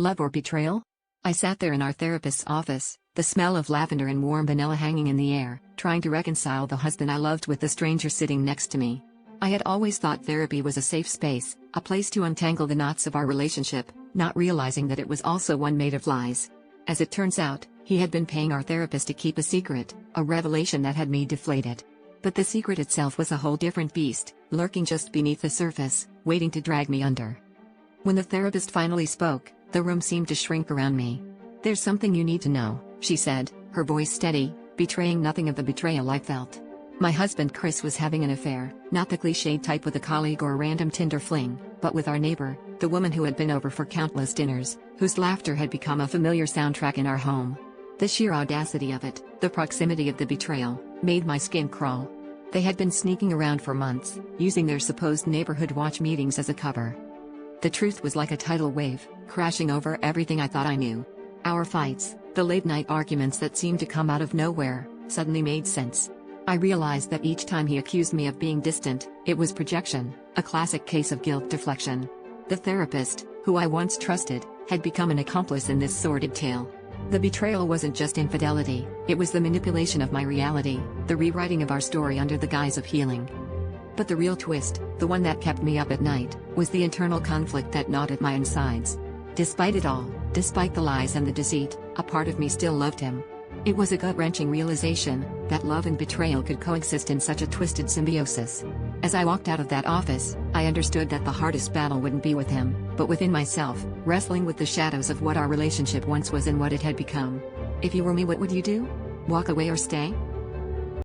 Love or betrayal? I sat there in our therapist's office, the smell of lavender and warm vanilla hanging in the air, trying to reconcile the husband I loved with the stranger sitting next to me. I had always thought therapy was a safe space, a place to untangle the knots of our relationship, not realizing that it was also one made of lies. As it turns out, he had been paying our therapist to keep a secret, a revelation that had me deflated. But the secret itself was a whole different beast, lurking just beneath the surface, waiting to drag me under. When the therapist finally spoke, the room seemed to shrink around me. "There's something you need to know," she said, her voice steady, betraying nothing of the betrayal I felt. My husband Chris was having an affair, not the cliched type with a colleague or a random Tinder fling, but with our neighbor, the woman who had been over for countless dinners, whose laughter had become a familiar soundtrack in our home. The sheer audacity of it, the proximity of the betrayal, made my skin crawl. They had been sneaking around for months, using their supposed neighborhood watch meetings as a cover. The truth was like a tidal wave, crashing over everything I thought I knew. Our fights, the late-night arguments that seemed to come out of nowhere, suddenly made sense. I realized that each time he accused me of being distant, it was projection, a classic case of guilt deflection. The therapist, who I once trusted, had become an accomplice in this sordid tale. The betrayal wasn't just infidelity, it was the manipulation of my reality, the rewriting of our story under the guise of healing. But the real twist, the one that kept me up at night, was the internal conflict that gnawed at my insides. Despite it all, despite the lies and the deceit, a part of me still loved him. It was a gut-wrenching realization that love and betrayal could coexist in such a twisted symbiosis. As I walked out of that office, I understood that the hardest battle wouldn't be with him, but within myself, wrestling with the shadows of what our relationship once was and what it had become. If you were me, what would you do? Walk away or stay?